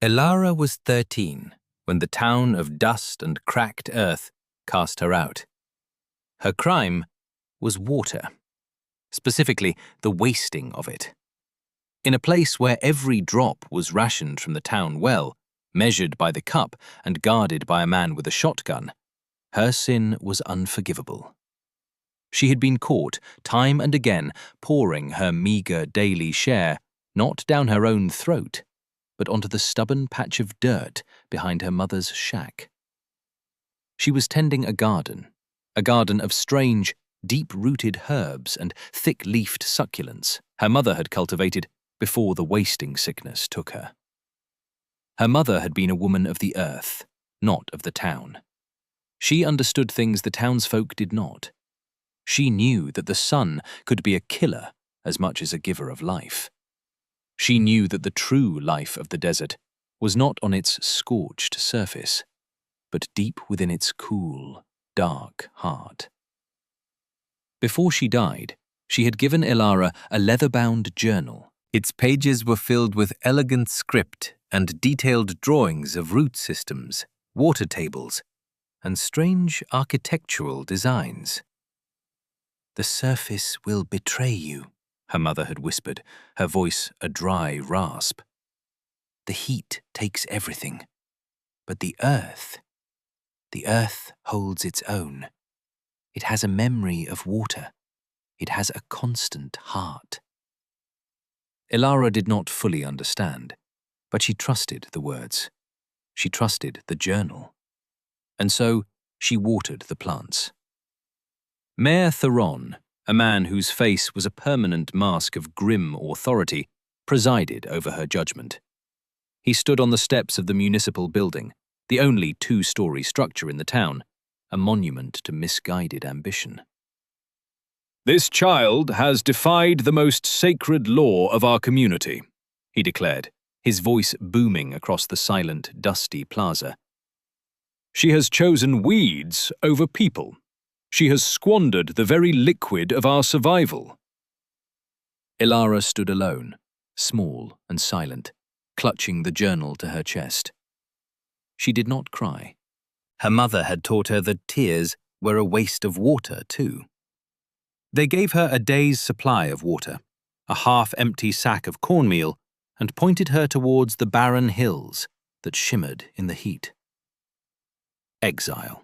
Elara was 13 when the town of dust and cracked earth cast her out. Her crime was water, specifically the wasting of it. In a place where every drop was rationed from the town well, measured by the cup and guarded by a man with a shotgun, her sin was unforgivable. She had been caught time and again pouring her meager daily share not down her own throat, but onto the stubborn patch of dirt behind her mother's shack. She was tending a garden of strange, deep-rooted herbs and thick-leafed succulents her mother had cultivated before the wasting sickness took her. Her mother had been a woman of the earth, not of the town. She understood things the townsfolk did not. She knew that the sun could be a killer as much as a giver of life. She knew that the true life of the desert was not on its scorched surface, but deep within its cool, dark heart. Before she died, she had given Elara a leather-bound journal. Its pages were filled with elegant script and detailed drawings of root systems, water tables, and strange architectural designs. "The surface will betray you," her mother had whispered, her voice a dry rasp. "The heat takes everything, but the earth holds its own. It has a memory of water. It has a constant heart." Elara did not fully understand, but she trusted the words. She trusted the journal. And so she watered the plants. Mayor Theron, a man whose face was a permanent mask of grim authority, presided over her judgment. He stood on the steps of the municipal building, the only two-story structure in the town, a monument to misguided ambition. "This child has defied the most sacred law of our community," he declared, his voice booming across the silent, dusty plaza. "She has chosen weeds over people. She has squandered the very liquid of our survival." Elara stood alone, small and silent, clutching the journal to her chest. She did not cry. Her mother had taught her that tears were a waste of water, too. They gave her a day's supply of water, a half-empty sack of cornmeal, and pointed her towards the barren hills that shimmered in the heat. Exile.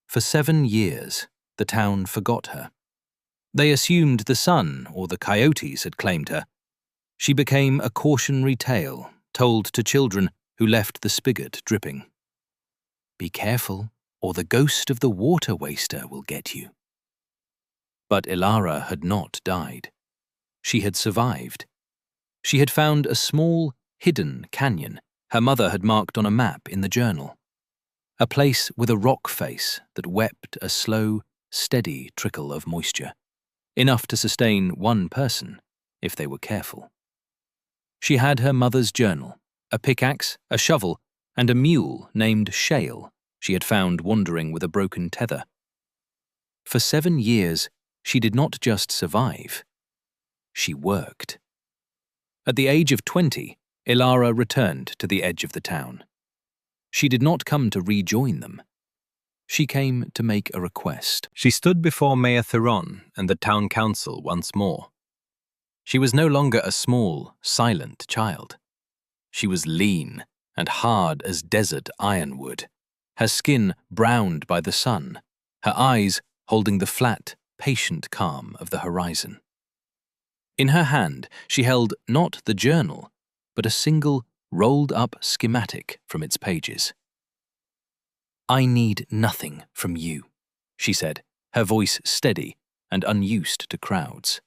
For 7 years, the town forgot her. They assumed the sun or the coyotes had claimed her. She became a cautionary tale told to children who left the spigot dripping. "Be careful, or the ghost of the water waster will get you." But Elara had not died. She had survived. She had found a small, hidden canyon her mother had marked on a map in the journal. A place with a rock face that wept a slow, steady trickle of moisture, enough to sustain one person if they were careful. She had her mother's journal, a pickaxe, a shovel, and a mule named Shale she had found wandering with a broken tether. For 7 years, she did not just survive. She worked. At the age of 20, Elara returned to the edge of the town. She did not come to rejoin them. She came to make a request. She stood before Mayor Theron and the town council once more. She was no longer a small, silent child. She was lean and hard as desert ironwood, her skin browned by the sun, her eyes holding the flat, patient calm of the horizon. In her hand, she held not the journal, but a single, rolled-up schematic from its pages. "I need nothing from you," she said, her voice steady and unused to crowds.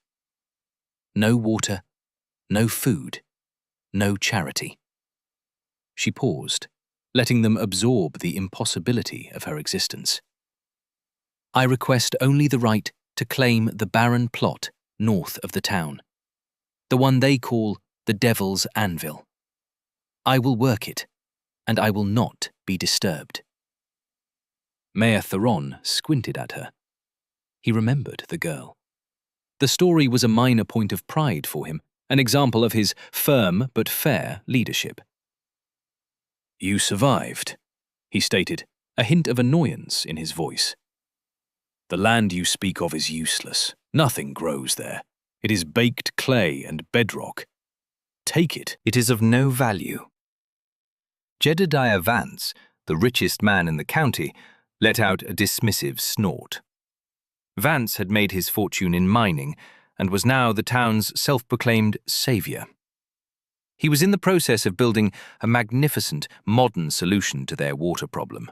"No water, no food, no charity." She paused, letting them absorb the impossibility of her existence. "I request only the right to claim the barren plot north of the town, the one they call the Devil's Anvil. I will work it, and I will not be disturbed." Mayor Theron squinted at her. He remembered the girl. The story was a minor point of pride for him, an example of his firm but fair leadership. You survived, he stated, a hint of annoyance in his voice. The land you speak of is useless. Nothing grows there. It is baked clay and bedrock. Take it. It is of no value. Jedediah Vance, the richest man in the county, let out a dismissive snort. Vance had made his fortune in mining and was now the town's self-proclaimed savior. He was in the process of building a magnificent, modern solution to their water problem.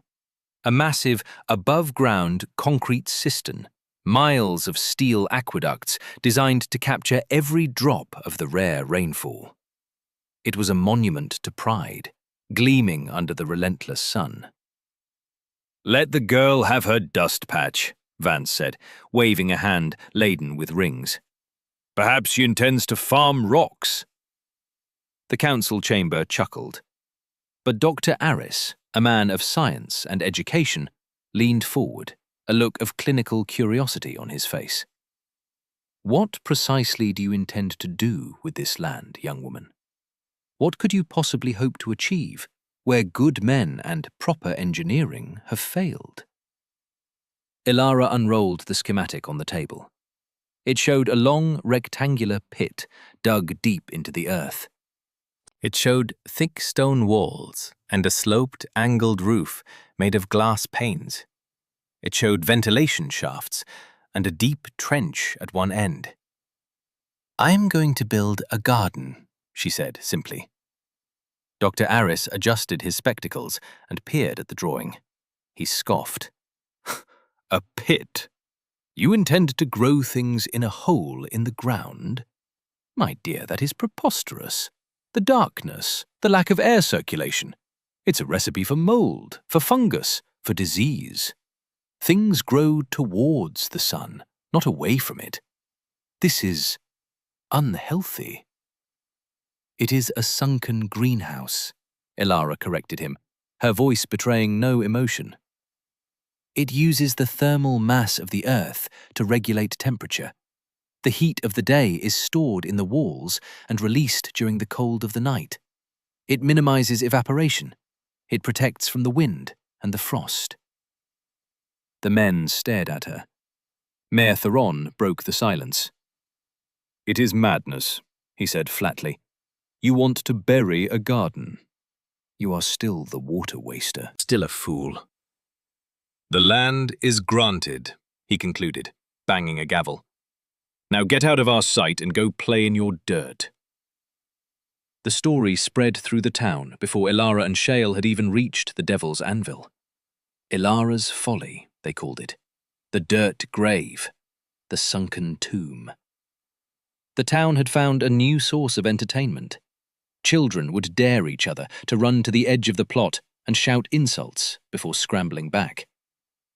A massive, above-ground concrete cistern, miles of steel aqueducts designed to capture every drop of the rare rainfall. It was a monument to pride, gleaming under the relentless sun. "Let the girl have her dust patch," Vance said, waving a hand laden with rings. "Perhaps she intends to farm rocks." The council chamber chuckled. But Dr. Arris, a man of science and education, leaned forward, a look of clinical curiosity on his face. "What precisely do you intend to do with this land, young woman? What could you possibly hope to achieve where good men and proper engineering have failed?" Elara unrolled the schematic on the table. It showed a long, rectangular pit dug deep into the earth. It showed thick stone walls and a sloped, angled roof made of glass panes. It showed ventilation shafts and a deep trench at one end. "I'm going to build a garden," she said simply. Dr. Arris adjusted his spectacles and peered at the drawing. He scoffed. "A pit? You intend to grow things in a hole in the ground? My dear, that is preposterous. The darkness, the lack of air circulation. It's a recipe for mold, for fungus, for disease. Things grow towards the sun, not away from it. This is unhealthy." "It is a sunken greenhouse," Elara corrected him, her voice betraying no emotion. "It uses the thermal mass of the earth to regulate temperature. The heat of the day is stored in the walls and released during the cold of the night. It minimizes evaporation. It protects from the wind and the frost." The men stared at her. Mayor Theron broke the silence. "It is madness," he said flatly. "You want to bury a garden. You are still the water waster, still a fool." "The land is granted," he concluded, banging a gavel. "Now get out of our sight and go play in your dirt." The story spread through the town before Elara and Shale had even reached the Devil's Anvil. Elara's Folly, they called it. The dirt grave. The sunken tomb. The town had found a new source of entertainment. Children would dare each other to run to the edge of the plot and shout insults before scrambling back.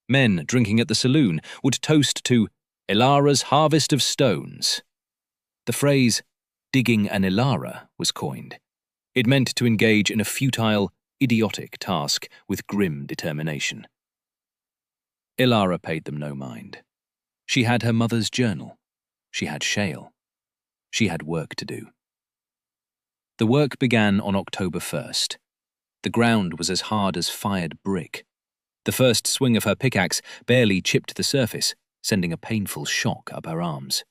Men drinking at the saloon would toast to Elara's harvest of stones. The phrase, "digging an Elara," was coined. It meant to engage in a futile, idiotic task with grim determination. Elara paid them no mind. She had her mother's journal. She had Shale. She had work to do. The work began on October 1st. The ground was as hard as fired brick. The first swing of her pickaxe barely chipped the surface, sending a painful shock up her arms.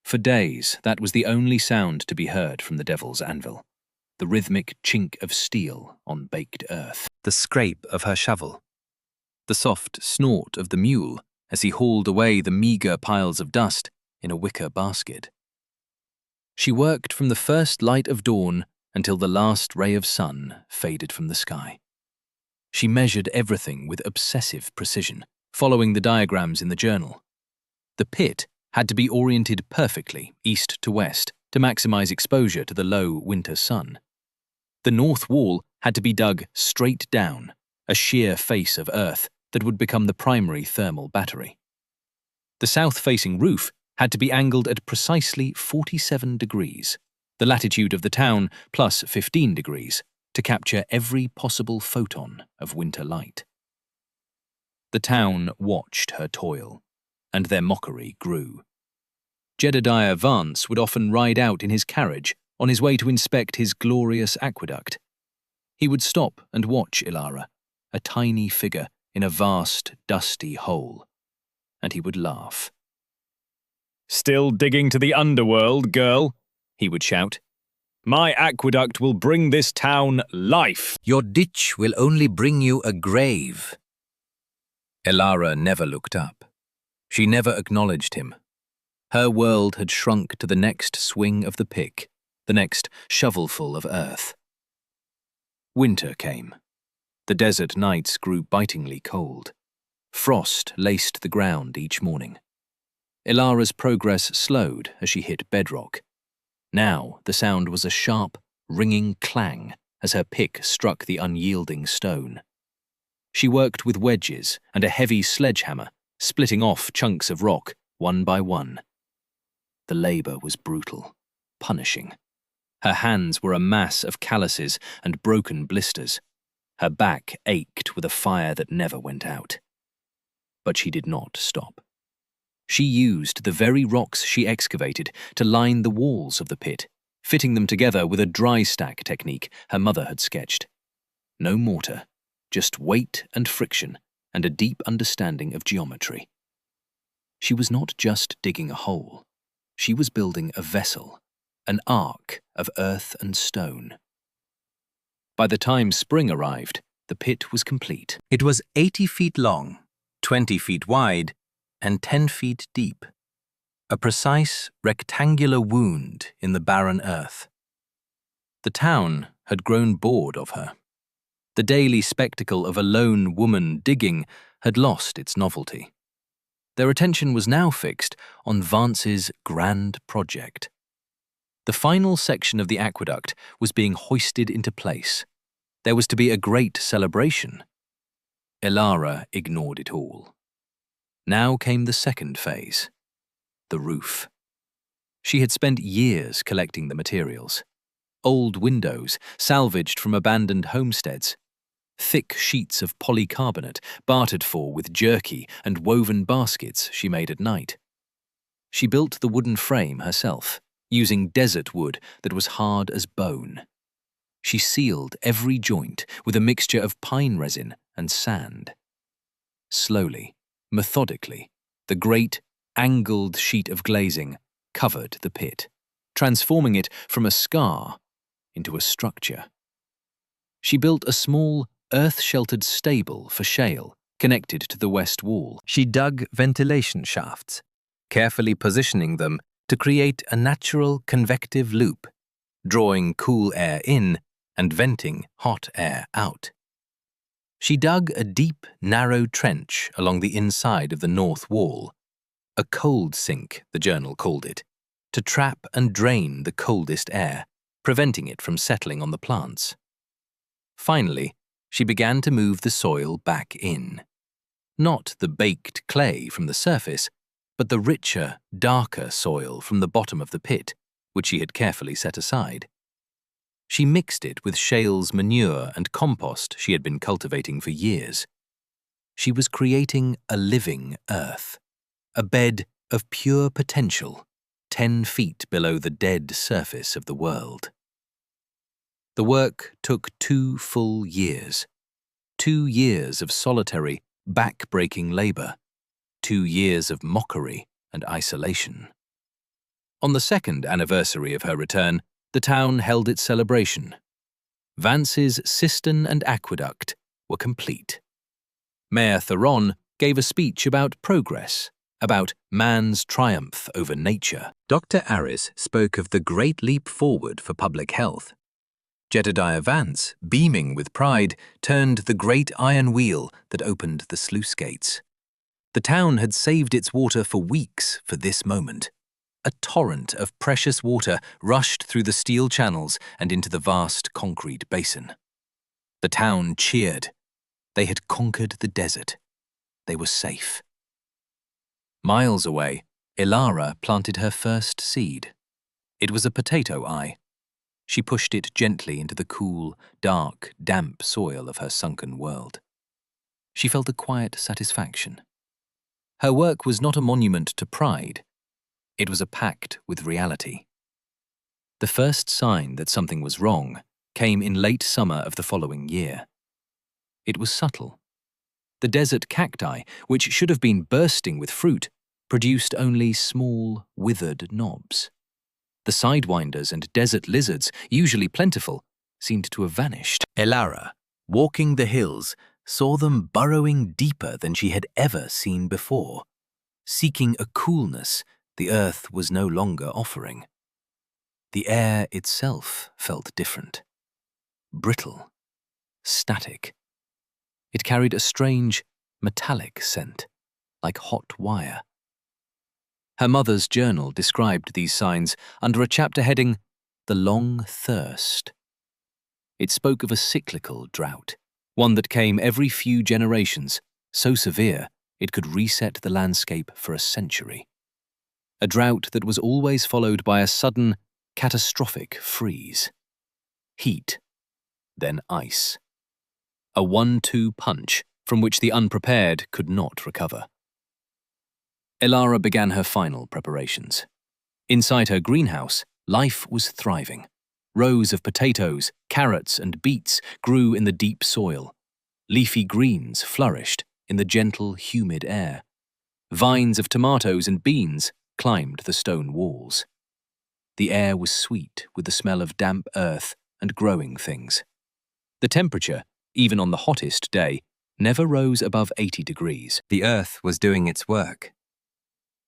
For days, that was the only sound to be heard from the Devil's Anvil, the rhythmic chink of steel on baked earth, the scrape of her shovel, the soft snort of the mule as he hauled away the meagre piles of dust in a wicker basket. She worked from the first light of dawn until the last ray of sun faded from the sky. She measured everything with obsessive precision, following the diagrams in the journal. The pit had to be oriented perfectly east to west to maximize exposure to the low winter sun. The north wall had to be dug straight down, a sheer face of earth that would become the primary thermal battery. The south-facing roof had to be angled at precisely 47 degrees, the latitude of the town plus 15 degrees, to capture every possible photon of winter light. The town watched her toil, and their mockery grew. Jedediah Vance would often ride out in his carriage on his way to inspect his glorious aqueduct. He would stop and watch Elara, a tiny figure in a vast, dusty hole, and he would laugh. "Still digging to the underworld, girl?" he would shout. "My aqueduct will bring this town life." "Your ditch will only bring you a grave." Elara never looked up. She never acknowledged him. Her world had shrunk to the next swing of the pick, the next shovelful of earth. Winter came. The desert nights grew bitingly cold. Frost laced the ground each morning. Elara's progress slowed as she hit bedrock. Now the sound was a sharp, ringing clang as her pick struck the unyielding stone. She worked with wedges and a heavy sledgehammer, splitting off chunks of rock one by one. The labor was brutal, punishing. Her hands were a mass of calluses and broken blisters. Her back ached with a fire that never went out. But she did not stop. She used the very rocks she excavated to line the walls of the pit, fitting them together with a dry stack technique her mother had sketched. No mortar, just weight and friction and a deep understanding of geometry. She was not just digging a hole. She was building a vessel, an ark of earth and stone. By the time spring arrived, the pit was complete. It was 80 feet long, 20 feet wide, and 10 feet deep. A precise, rectangular wound in the barren earth. The town had grown bored of her. The daily spectacle of a lone woman digging had lost its novelty. Their attention was now fixed on Vance's grand project. The final section of the aqueduct was being hoisted into place. There was to be a great celebration. Elara ignored it all. Now came the second phase, the roof. She had spent years collecting the materials. Old windows, salvaged from abandoned homesteads. Thick sheets of polycarbonate, bartered for with jerky and woven baskets she made at night. She built the wooden frame herself, using desert wood that was hard as bone. She sealed every joint with a mixture of pine resin and sand. Slowly, methodically, the great, angled sheet of glazing covered the pit, transforming it from a scar into a structure. She built a small, earth-sheltered stable for shale connected to the west wall. She dug ventilation shafts, carefully positioning them to create a natural convective loop, drawing cool air in and venting hot air out. She dug a deep, narrow trench along the inside of the north wall, a cold sink, the journal called it, to trap and drain the coldest air, preventing it from settling on the plants. Finally, she began to move the soil back in. Not the baked clay from the surface, but the richer, darker soil from the bottom of the pit, which she had carefully set aside. She mixed it with Shale's manure and compost she had been cultivating for years. She was creating a living earth, a bed of pure potential, 10 feet below the dead surface of the world. The work took 2 full years. 2 years of solitary, back-breaking labor. 2 years of mockery and isolation. On the second anniversary of her return, the town held its celebration. Vance's cistern and aqueduct were complete. Mayor Theron gave a speech about progress, about man's triumph over nature. Dr. Aris spoke of the great leap forward for public health. Jedediah Vance, beaming with pride, turned the great iron wheel that opened the sluice gates. The town had saved its water for weeks for this moment. A torrent of precious water rushed through the steel channels and into the vast concrete basin. The town cheered. They had conquered the desert. They were safe. Miles away, Elara planted her first seed. It was a potato eye. She pushed it gently into the cool, dark, damp soil of her sunken world. She felt a quiet satisfaction. Her work was not a monument to pride. It was a pact with reality. The first sign that something was wrong came in late summer of the following year. It was subtle. The desert cacti, which should have been bursting with fruit, produced only small, withered knobs. The sidewinders and desert lizards, usually plentiful, seemed to have vanished. Elara, walking the hills, saw them burrowing deeper than she had ever seen before, seeking a coolness the earth was no longer offering. The air itself felt different, brittle, static. It carried a strange, metallic scent, like hot wire. Her mother's journal described these signs under a chapter heading, "The Long Thirst." It spoke of a cyclical drought, one that came every few generations, so severe it could reset the landscape for a century. A drought that was always followed by a sudden, catastrophic freeze. Heat, then ice. A 1-2 punch from which the unprepared could not recover. Elara began her final preparations. Inside her greenhouse, life was thriving. Rows of potatoes, carrots, and beets grew in the deep soil. Leafy greens flourished in the gentle, humid air. Vines of tomatoes and beans climbed the stone walls. The air was sweet with the smell of damp earth and growing things. The temperature, even on the hottest day, never rose above 80 degrees. The earth was doing its work.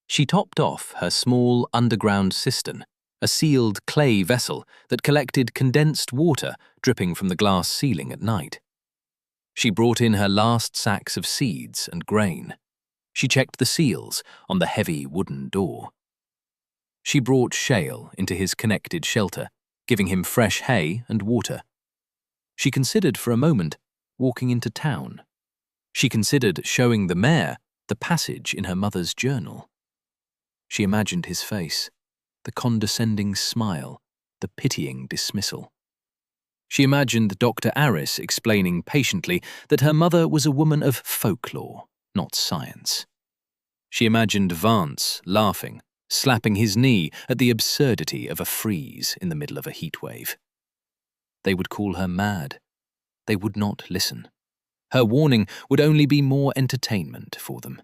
She topped off her small underground cistern, a sealed clay vessel that collected condensed water dripping from the glass ceiling at night. She brought in her last sacks of seeds and grain. She checked the seals on the heavy wooden door. She brought Shale into his connected shelter, giving him fresh hay and water. She considered for a moment walking into town. She considered showing the mayor the passage in her mother's journal. She imagined his face, the condescending smile, the pitying dismissal. She imagined Dr. Aris explaining patiently that her mother was a woman of folklore, not science. She imagined Vance laughing, slapping his knee at the absurdity of a freeze in the middle of a heatwave. They would call her mad. They would not listen. Her warning would only be more entertainment for them.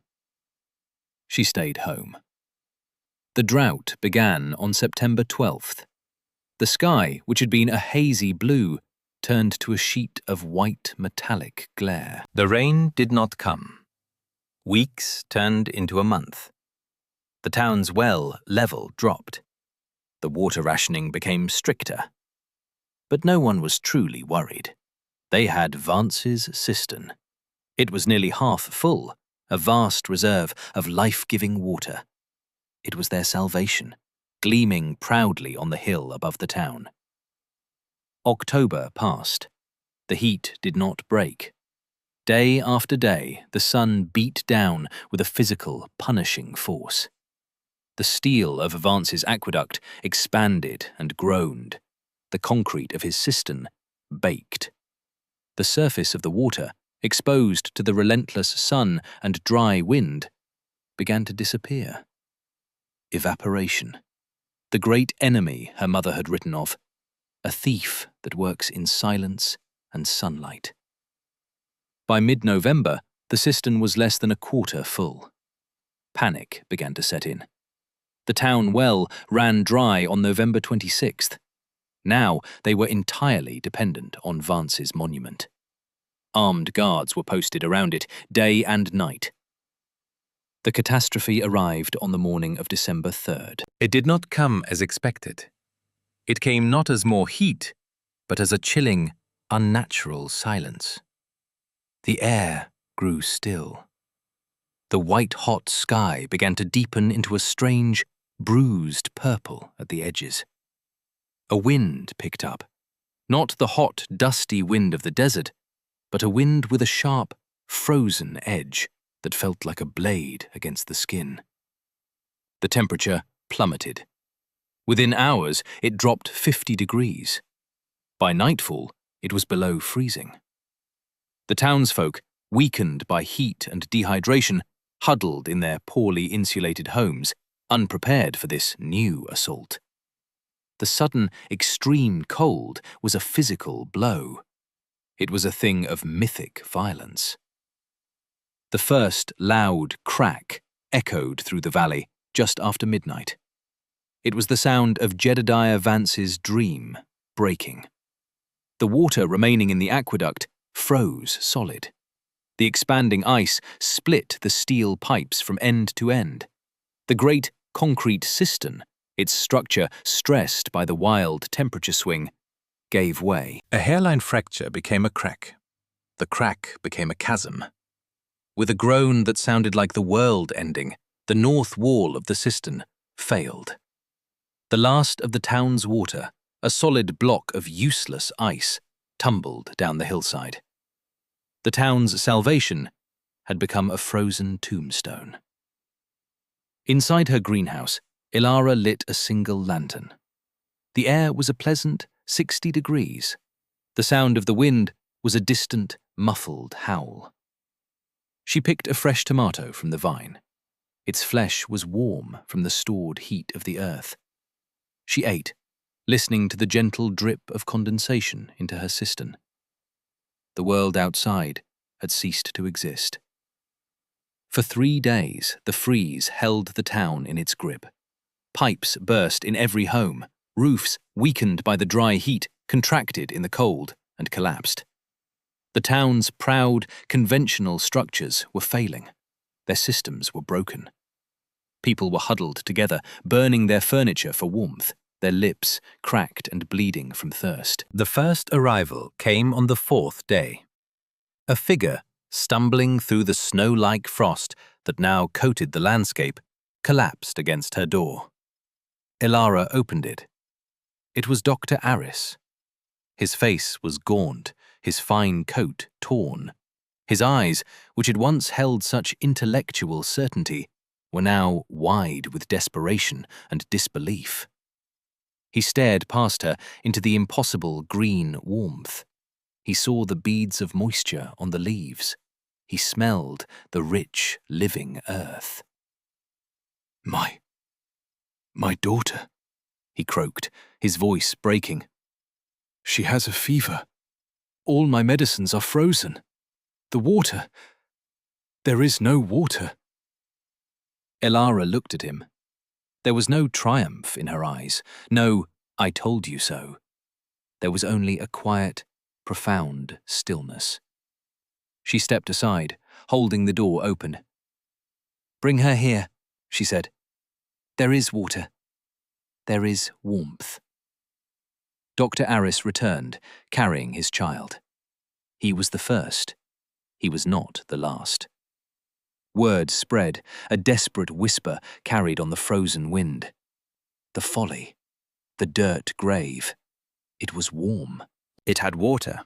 She stayed home. The drought began on September 12th. The sky, which had been a hazy blue, turned to a sheet of white metallic glare. The rain did not come. Weeks turned into a month. The town's well level dropped. The water rationing became stricter. But no one was truly worried. They had Vance's cistern. It was nearly half full, a vast reserve of life-giving water. It was their salvation, gleaming proudly on the hill above the town. October passed. The heat did not break. Day after day, the sun beat down with a physical, punishing force. The steel of Vance's aqueduct expanded and groaned. The concrete of his cistern baked. The surface of the water, exposed to the relentless sun and dry wind, began to disappear. Evaporation. The great enemy her mother had written of, a thief that works in silence and sunlight. By mid-November, the cistern was less than a quarter full. Panic began to set in. The town well ran dry on November 26th. Now they were entirely dependent on Vance's monument. Armed guards were posted around it day and night. The catastrophe arrived on the morning of December 3rd. It did not come as expected. It came not as more heat, but as a chilling, unnatural silence. The air grew still. The white-hot sky began to deepen into a strange, bruised purple at the edges. A wind picked up, not the hot, dusty wind of the desert, but a wind with a sharp, frozen edge that felt like a blade against the skin. The temperature plummeted. Within hours, it dropped 50 degrees. By nightfall, it was below freezing. The townsfolk, weakened by heat and dehydration, huddled in their poorly insulated homes, unprepared for this new assault. The sudden, extreme cold was a physical blow. It was a thing of mythic violence. The first loud crack echoed through the valley just after midnight. It was the sound of Jedediah Vance's dream breaking. The water remaining in the aqueduct froze solid. The expanding ice split the steel pipes from end to end. The great concrete cistern, its structure stressed by the wild temperature swing, gave way. A hairline fracture became a crack. The crack became a chasm. With a groan that sounded like the world ending, the north wall of the cistern failed. The last of the town's water, a solid block of useless ice, tumbled down the hillside. The town's salvation had become a frozen tombstone. Inside her greenhouse, Elara lit a single lantern. The air was a pleasant 60 degrees. The sound of the wind was a distant, muffled howl. She picked a fresh tomato from the vine. Its flesh was warm from the stored heat of the earth. She ate, listening to the gentle drip of condensation into her cistern. The world outside had ceased to exist. For 3 days, the freeze held the town in its grip. Pipes burst in every home. Roofs, weakened by the dry heat, contracted in the cold and collapsed. The town's proud, conventional structures were failing. Their systems were broken. People were huddled together, burning their furniture for warmth, their lips cracked and bleeding from thirst. The first arrival came on the 4th day. A figure, stumbling through the snow-like frost that now coated the landscape, collapsed against her door. Elara opened it. It was Dr. Aris. His face was gaunt, his fine coat torn. His eyes, which had once held such intellectual certainty, were now wide with desperation and disbelief. He stared past her into the impossible green warmth. He saw the beads of moisture on the leaves. He smelled the rich, living earth. My daughter, he croaked, his voice breaking. She has a fever. All my medicines are frozen. The water. There is no water. Elara looked at him. There was no triumph in her eyes, no "I told you so." There was only a quiet, profound stillness. She stepped aside, holding the door open. "Bring her here," she said. "There is water. There is warmth." Dr. Aris returned, carrying his child. He was the first. He was not the last. Word spread, a desperate whisper carried on the frozen wind. The folly. The dirt grave. It was warm. It had water.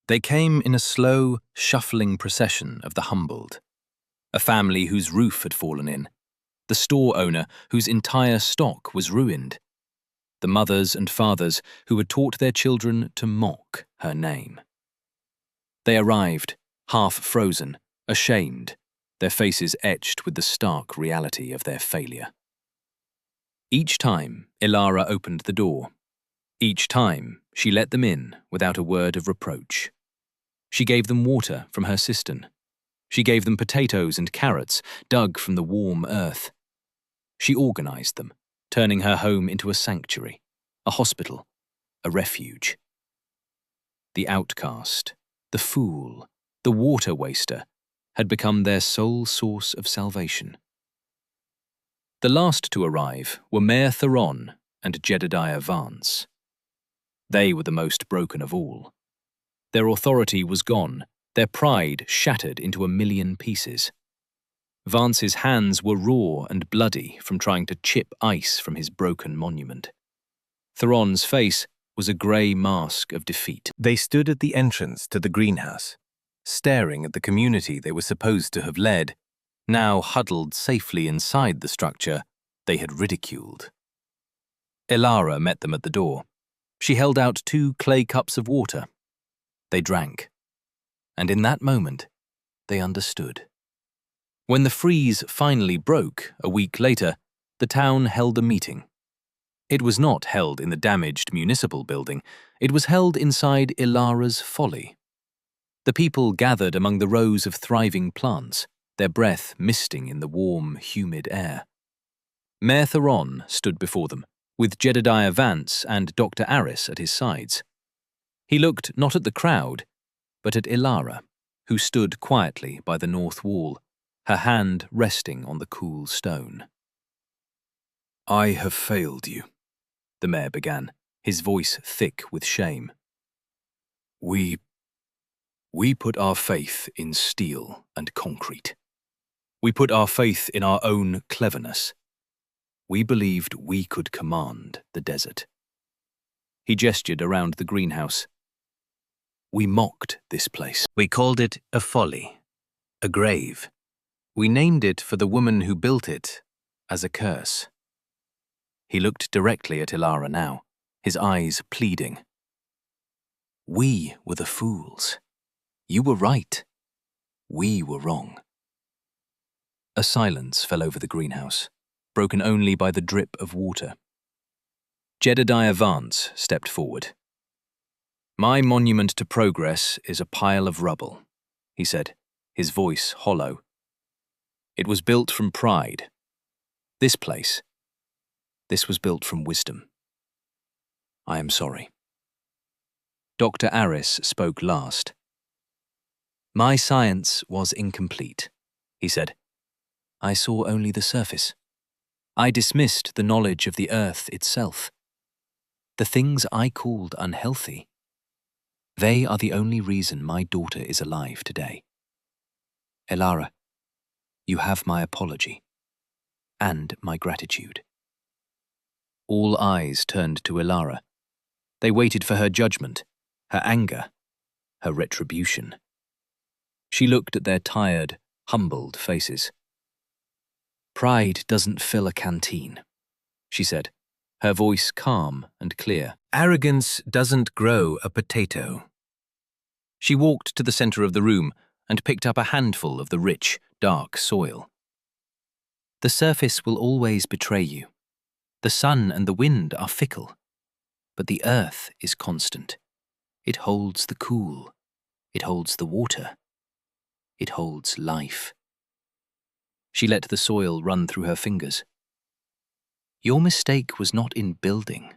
They came in a slow, shuffling procession of the humbled. A family whose roof had fallen in. The store owner whose entire stock was ruined. The mothers and fathers who had taught their children to mock her name. They arrived, half frozen, ashamed, their faces etched with the stark reality of their failure. Each time, Elara opened the door. Each time, she let them in without a word of reproach. She gave them water from her cistern. She gave them potatoes and carrots dug from the warm earth. She organized them, turning her home into a sanctuary, a hospital, a refuge. The outcast, the fool, the water waster had become their sole source of salvation. The last to arrive were Mayor Theron and Jedediah Vance. They were the most broken of all. Their authority was gone, their pride shattered into a million pieces. Vance's hands were raw and bloody from trying to chip ice from his broken monument. Theron's face was a grey mask of defeat. They stood at the entrance to the greenhouse, staring at the community they were supposed to have led, now huddled safely inside the structure they had ridiculed. Elara met them at the door. She held out 2 clay cups of water. They drank. And in that moment, they understood. When the freeze finally broke, a week later, the town held a meeting. It was not held in the damaged municipal building. It was held inside Elara's Folly. The people gathered among the rows of thriving plants, their breath misting in the warm, humid air. Mayor Theron stood before them, with Jedediah Vance and Dr. Aris at his sides. He looked not at the crowd, but at Elara, who stood quietly by the north wall, her hand resting on the cool stone. I have failed you, the mayor began, his voice thick with shame. We put our faith in steel and concrete. We put our faith in our own cleverness. We believed we could command the desert. He gestured around the greenhouse. We mocked this place. We called it a folly, a grave. We named it for the woman who built it as a curse. He looked directly at Elara now, his eyes pleading. We were the fools. You were right. We were wrong. A silence fell over the greenhouse, broken only by the drip of water. Jedediah Vance stepped forward. My monument to progress is a pile of rubble, he said, his voice hollow. It was built from pride. This was built from wisdom. I am sorry. Dr. Aris spoke last. My science was incomplete, he said. I saw only the surface. I dismissed the knowledge of the earth itself. The things I called unhealthy, they are the only reason my daughter is alive today. Elara, you have my apology and my gratitude. All eyes turned to Elara. They waited for her judgment, her anger, her retribution. She looked at their tired, humbled faces. Pride doesn't fill a canteen, she said, her voice calm and clear. Arrogance doesn't grow a potato. She walked to the center of the room and picked up a handful of the rich, dark soil. The surface will always betray you. The sun and the wind are fickle, but the earth is constant. It holds the cool. It holds the water. It holds life. She let the soil run through her fingers. Your mistake was not in building.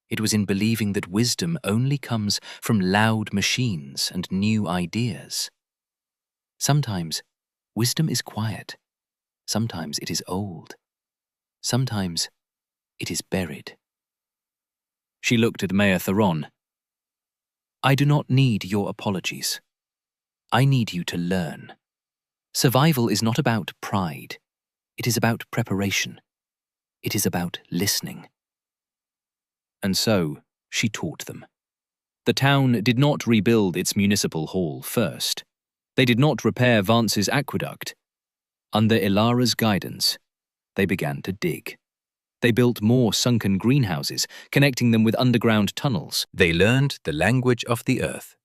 It was in believing that wisdom only comes from loud machines and new ideas. Sometimes, wisdom is quiet. Sometimes it is old. Sometimes it is buried. She looked at Mayor Theron. I do not need your apologies. I need you to learn. Survival is not about pride. It is about preparation. It is about listening. And so, she taught them. The town did not rebuild its municipal hall first. They did not repair Vance's aqueduct. Under Elara's guidance, they began to dig. They built more sunken greenhouses, connecting them with underground tunnels. They learned the language of the earth,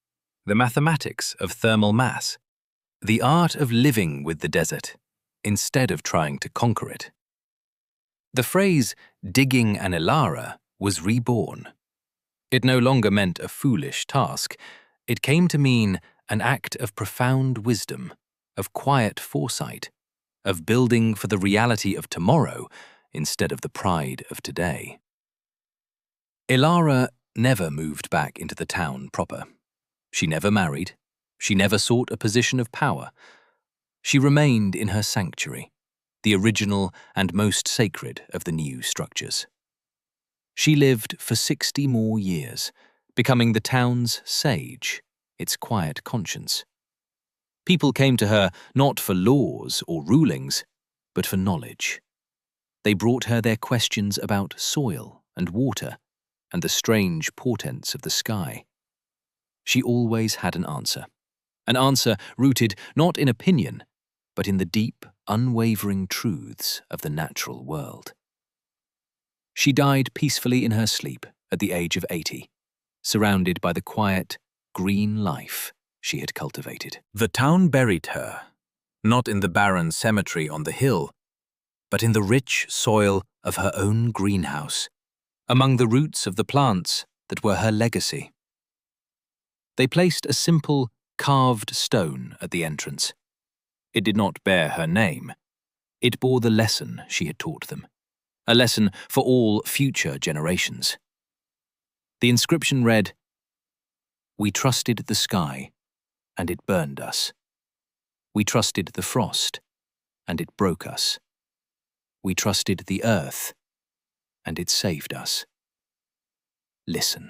the mathematics of thermal mass, the art of living with the desert, instead of trying to conquer it. The phrase, digging an Elara, was reborn. It no longer meant a foolish task. It came to mean an act of profound wisdom, of quiet foresight, of building for the reality of tomorrow instead of the pride of today. Elara never moved back into the town proper. She never married. She never sought a position of power. She remained in her sanctuary, the original and most sacred of the new structures. She lived for 60 more years, becoming the town's sage, its quiet conscience. People came to her not for laws or rulings, but for knowledge. They brought her their questions about soil and water and the strange portents of the sky. She always had an answer rooted not in opinion, but in the deep, unwavering truths of the natural world. She died peacefully in her sleep at the age of 80, surrounded by the quiet, green life she had cultivated. The town buried her, not in the barren cemetery on the hill, but in the rich soil of her own greenhouse, among the roots of the plants that were her legacy. They placed a simple, carved stone at the entrance. It did not bear her name. It bore the lesson she had taught them, a lesson for all future generations. The inscription read, "We trusted the sky, and it burned us. We trusted the frost, and it broke us. We trusted the earth, and it saved us. Listen."